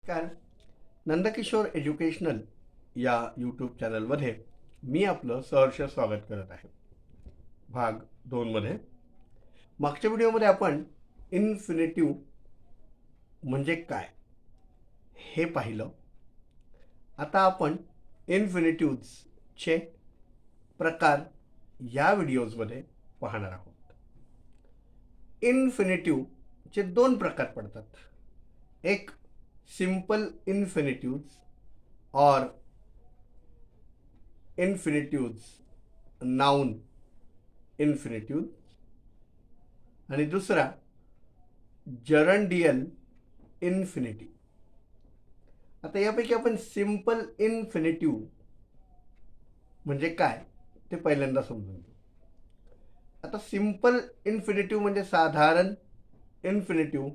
नमस्कार. नंदकिशोर एज्युकेशनल या यूट्यूब चॅनलमध्ये मी आपलं सहर्ष स्वागत करत आहे. भाग 2मध्ये मागच्या व्हिडिओमध्ये आपण इन्फिनिटिव्ह म्हणजे काय हे पाहिलं. आता आपण इन्फिनिटिव्हचे प्रकार या व्हिडिओजमध्ये पाहणार आहोत. इन्फिनिटिव्हचे 2 प्रकार पडतात. एक सिंपल इन्फिनिटिव्स और इन्फिनिटिव्स नाउन इन्फिनिटिव्ह आणि दुसरा जरंडियल इन्फिनिटिव्ह. आता यापैकी आपण सिंपल इन्फिनिटिव्ह म्हणजे काय ते पहिल्यांदा समजून घेऊ. आता सिंपल इन्फिनिटिव्ह म्हणजे साधारण इन्फिनिटिव्ह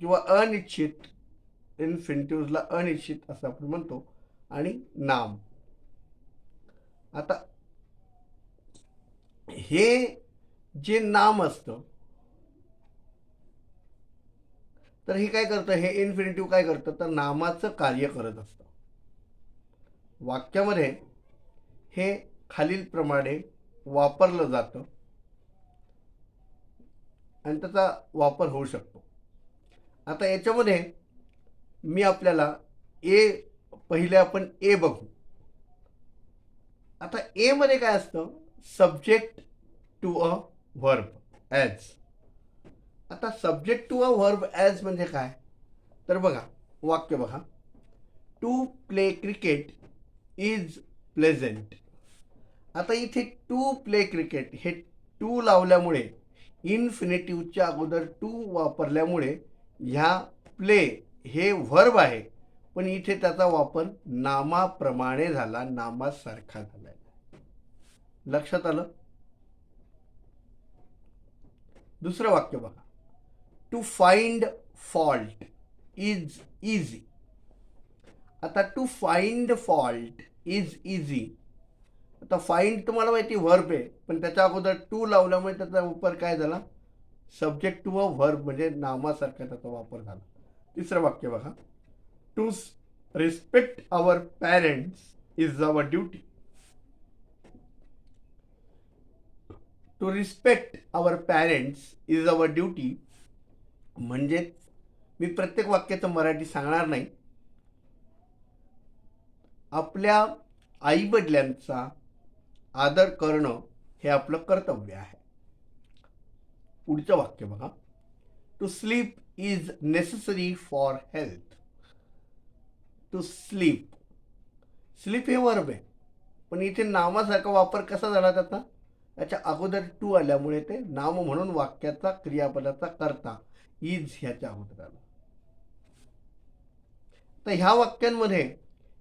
किंवा अनिश्चित. इन्फिनिटिव्हला अनिश्चित असं आपण म्हणतो. आणि नाम. आता हे जे नाम असतं तर हे काय करतं, हे इन्फिनिटिव्ह काय करतं तर नामाचं कार्य करत असतं. वाक्यामध्ये हे खालीलप्रमाणे वापरलं जातं आणि त्याचा वापर होऊ शकतो. आता याच्यामध्ये मी आपल्याला पहिले आपण ए बघू. आता ए मध्ये काय असतं, subject to a verb as. आता subject to a verb as म्हणजे काय तर बघा, वाक्य बघा. To play cricket is pleasant. आता इथे टू प्ले क्रिकेट हे टू लावल्यामुळे, इन्फिनिटिव्हच्या अगोदर टू वापरल्यामुळे ह्या प्ले हे व्हर्ब आहे, पण इथे त्याचा वापर नामाप्रमाणे झाला, नामासारखा झाला. लक्षात आलं. दुसरं वाक्य बघा. To find fault is easy. आता to find fault is easy. आता फाइंड तुम्हाला माहिती व्हर्ब आहे, पण त्याच्या अगोदर टू लावल्यामुळे त्याचा वापर काय झाला, सब्जेक्ट टू अ व्हर्ब म्हणजे नामासारखा त्याचा वापर झाला. तिसरं वाक्य बघा. To respect our parents is our duty. To respect our parents is our duty म्हणजे मी प्रत्येक वाक्याचं मराठी सांगणार नाही. आपल्या आईवडिलांचा आदर करणं हे आपलं कर्तव्य आहे. पुढचं वाक्य बघा. To sleep is necessary for health. To sleep, sleep हे वर्ब आहे, पण इथे नामासारखा वापर कसा झाला त्याचा, त्याच्या अगोदर टू आल्यामुळे ते नाम म्हणून वाक्याचा क्रियापदाचा कर्ता इज ह्याच्या अगोदर आला. तर ह्या वाक्यांमध्ये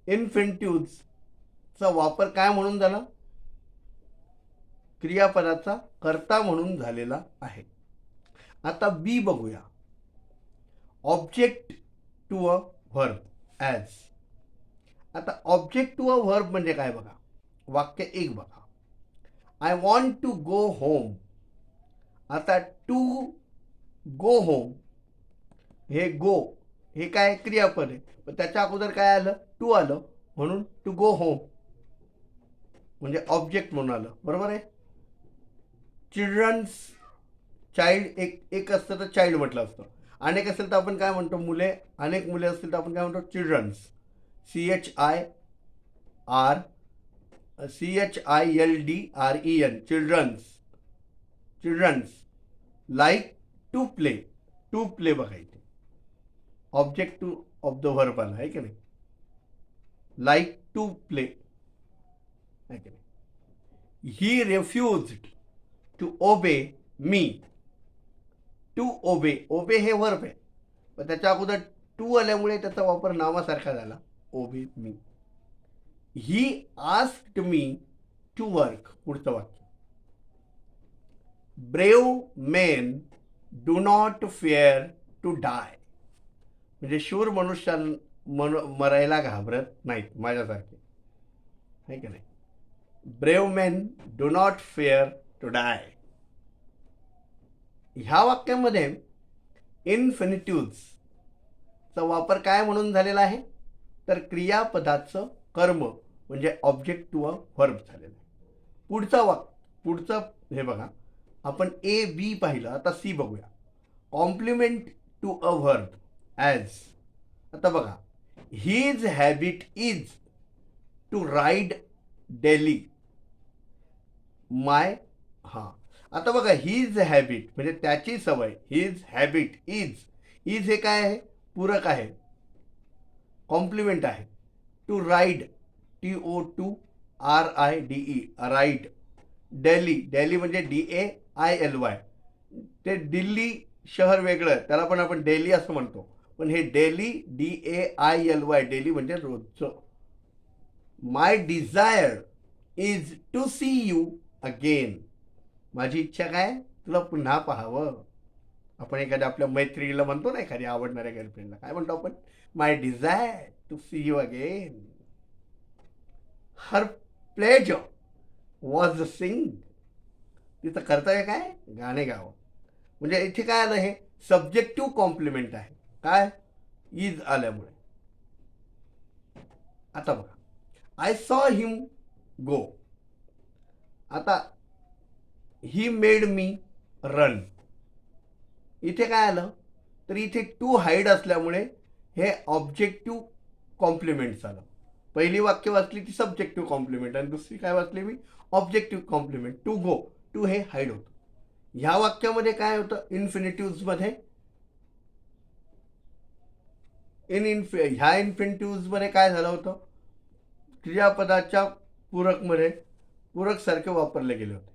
इन्फिनिटिव्हचा वापर काय म्हणून झाला, क्रियापदाचा कर्ता म्हणून झालेला आहे. आता बी बघूया. Object to a verb as. आता ऑब्जेक्ट टू अ व्हर्ब म्हणजे काय बघा, वाक्य 1 बघा. I want to go home. आता टू गो होम हे गो हे काय क्रियापद आहे, पण त्याच्या अगोदर काय आलं, टू आलं, म्हणून टू गो होम म्हणजे ऑब्जेक्ट म्हणून आलं. बरोबर आहे. चिल्ड्रन्स, चाइल्ड एक असतं तर चाइल्ड म्हटलं असतं. अनेक असेल तर आपण काय म्हणतो, मुले, अनेक मुले असतील तर आपण काय म्हणतो, childrens. CHILDREN childrens. Childrens like to play. To play बघायचे, object to of the verb आला आहे की नाही. लाईक टू प्ले आहे की नाही. ही रेफ्युज्ड to obey me. To obey, ओबे हे वर्ब आहे, पण त्याच्या अगोदर टू आल्यामुळे त्याचा वापर नामासारखा झाला, obey me. He asked me to work. पुढचं वाक्य. Brave men do not fear to die म्हणजे शूर मनुष्य मरायला घाबरत नाहीत माझ्यासारखे, आहे की नाही. Brave men do not fear to die. ह्या वाक्यामध्ये इन्फिनिटिव्हचा चा वापर काय म्हणून झालेला आहे, तर क्रियापदाचं कर्म म्हणजे ऑब्जेक्ट टू अ व्हर्ब झालेलं आहे. पुढचं हे बघा, आपण ए बी पाहिलं, आता सी बघूया. Complement to a verb as. आता बघा, his habit is to ride daily. आता बघा, हिज हॅबिट म्हणजे त्याची सवय, हिज हॅबिट इज हे काय आहे, पूरक आहे, कॉम्प्लिमेंट आहे. To ride, TORIDE, ride. Daily म्हणजे DAILY. ते दिल्ली शहर वेगळं, त्याला पण आपण डेली असं म्हणतो, पण हे डेली DAILY, डेली म्हणजे रोजचं. My desire is to see you again. माझी इच्छा काय, तुला पुन्हा पाहावं. आपण एखाद्या आपल्या मैत्रिणीला म्हणतो ना, एखाद्या आवडणाऱ्या गर्लफ्रेंडला काय म्हणतो आपण, my desire to see you again. Her pleasure was sing. तिचं कर्तव्य काय, गाणे गावं. म्हणजे इथे काय आलं, हे सब्जेक्टिव्ह कॉम्प्लिमेंट आहे, काय, इज आल्यामुळे. आता बघा, आय सॉ हिम गो. आता ही मेड मी रन. इथे काय आलं, तर इथे टू हाईड असल्यामुळे हे ऑब्जेक्टिव्ह कॉम्प्लिमेंट झालं. पहिली वाक्य वाचली ती सब्जेक्टिव्ह कॉम्प्लिमेंट आणि दुसरी काय वाचली मी, objective complement. To go, to हे हाईड होतं. ह्या वाक्यामध्ये काय होतं, इन्फिनिटिव्हमध्ये, ह्या इन्फिनिटिव्हमध्ये काय झालं होतं, क्रियापदाच्या पूरक सारखे वापरले गेले होते.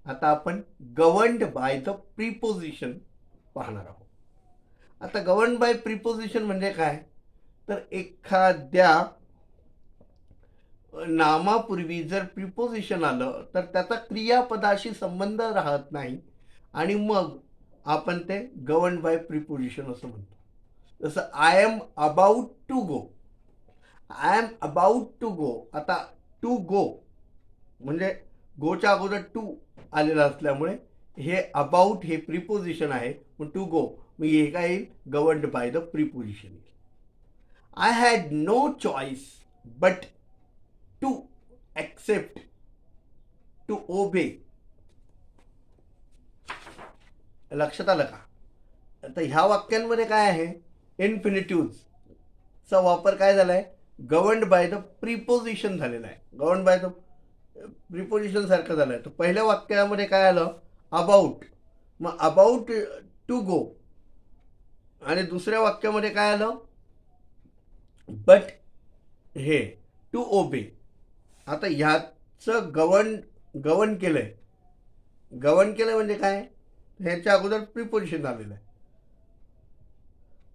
आता आपण गवर्नड बाय द प्रिपोजिशन पाहणार आहोत. आता गवर्न बाय प्रिपोजिशन म्हणजे काय, तर एखाद्या नामापूर्वी जर प्रिपोजिशन आलं तर त्याचा क्रियापदाशी संबंध राहत नाही आणि मग आपण ते गवर्न बाय प्रिपोजिशन असं म्हणतो. जसं I am about to go. I am about to go. आता टू गो म्हणजे गोच्या अगोदर टू आलेला असल्यामुळे हे अबाउट हे प्रिपोजिशन आहे, पण टू गो मग हे काय येईल, गवर्नड बाय द प्रिपोजिशन येईल. I had no choice but to accept, to obey. लक्षात आलं का. आता ह्या वाक्यांमध्ये काय आहे, इन्फिनिटिव्हचा वापर काय झाला आहे, गवर्नड बाय द प्रिपोजिशन झालेला आहे, गवर्न बाय द प्रिपोजिशन सारखं झालं आहे. तर पहिल्या वाक्यामध्ये काय आलं, अबाउट, मग अबाउट टू गो. आणि दुसऱ्या वाक्यामध्ये काय आलं, बट हे टू ओबे. आता ह्याचं गवर्न केलंय. गवर्न केलं म्हणजे काय, ह्याच्या अगोदर प्रिपोजिशन आलेलं आहे.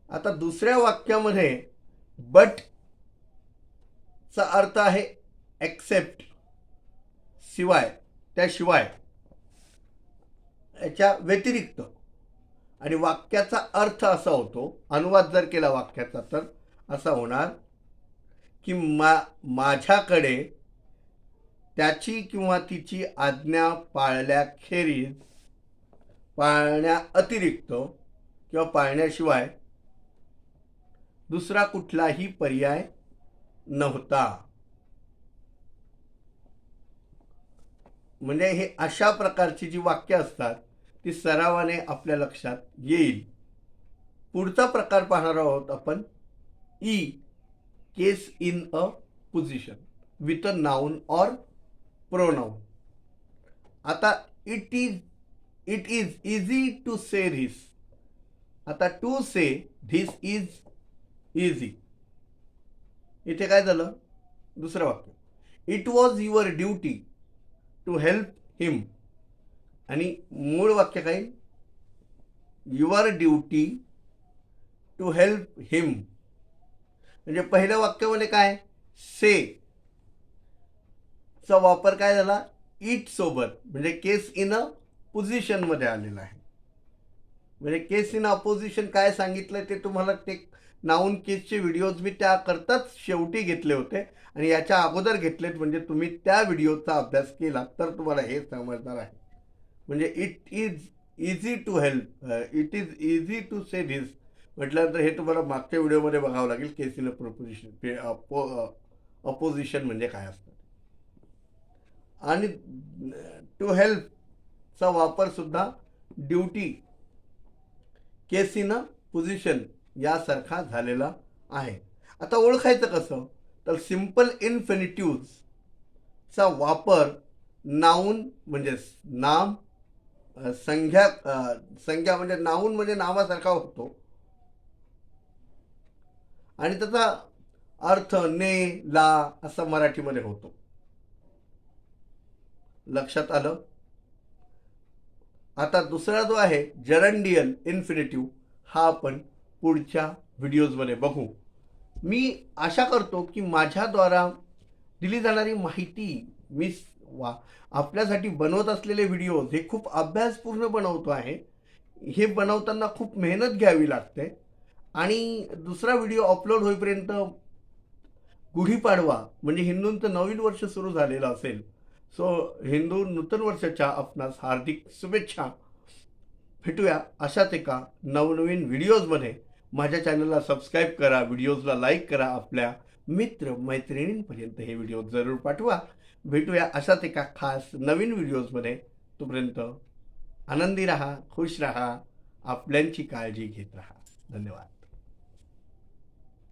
आता दुसऱ्या वाक्यामध्ये बट चा अर्थ आहे एक्सेप्ट, शिवाय, त्याशिवाय, याच्या व्यतिरिक्त. आणि वाक्याचा अर्थ असा होतो, अनुवाद जर केला वाक्याचा तर असा होणार की माझ्याकडे त्याची किंवा तिची आज्ञा पाळण्या अतिरिक्त किंवा पाळण्याशिवाय दुसरा कुठलाही पर्याय नव्हता. म्हणजे हे अशा प्रकारची जी वाक्य असतात ती सरावाने आपल्या लक्षात येईल. पुढचा प्रकार पाहणार आहोत आपण, E, case in apposition with a noun or pronoun. आता it is easy to say this. आता to say this is easy. इथे काय झालं, दुसरं वाक्य, it was your duty to help him. आणि मूळ वाक्य काय, your duty to help him. म्हणजे पहिल्या वाक्यामध्ये काय, से चा वापर काय झाला, इट सोबत, म्हणजे केस इन अ पोझिशन मध्ये आलेला आहे. म्हणजे केस इन अपोजिशन काय सांगितलं ते तुम्हाला, ते नाउन केसचे व्हिडिओज मी त्याकरताच शेवटी घेतले होते आणि याच्या अगोदर घेतलेत, म्हणजे तुम्ही त्या व्हिडिओचा अभ्यास केला तर तुम्हाला हे समजणार आहे. म्हणजे it is easy to help, it is easy to say this म्हटल्यानंतर हे तुम्हाला मागच्या व्हिडिओमध्ये बघावं लागेल. केस इन अपोजिशन म्हणजे काय असतं. आणि टू हेल्पचा वापर सुद्धा ड्युटी, केस इन पोझिशन यासारखा झालेला आहे. आता ओळखायचं कसं, तर सिंपल इन्फिनिटिव्हचा वापर नाऊन म्हणजे नाम, संज्ञा म्हणजे नाऊन म्हणजे नावासारखा होतो आणि त्याचा अर्थ ने, ला असा मराठीमध्ये होतो. लक्षात आलं. आता दुसरा जो आहे जरंडियल इन्फिनिटिव्ह, हा आपण पुढच्या व्हिडिओजमध्ये बघू. मी आशा करतो की माझ्याद्वारा दिली जाणारी माहिती, मी आपल्यासाठी बनवत असलेले व्हिडिओज हे खूप अभ्यासपूर्ण बनवतो आहे. हे बनवताना खूप मेहनत घ्यावी लागते आणि दुसरा व्हिडिओ अपलोड होईपर्यंत गुढीपाडवा म्हणजे हिंदूंचं नवीन वर्ष सुरू झालेलं असेल. सो हिंदू नूतन वर्षाच्या आपणास हार्दिक शुभेच्छा. भेटूया अशाच एका नवनवीन व्हिडिओजमध्ये. माझ्या चॅनलला सबस्क्राईब करा, व्हिडिओजला लाईक करा, आपल्या मित्र मैत्रिणींपर्यंत हे व्हिडिओ जरूर पाठवा. भेटूया अशाच एका खास नवीन व्हिडिओजमध्ये. तोपर्यंत आनंदी राहा, खुश राहा, आपल्यांची काळजी घेत राहा. धन्यवाद.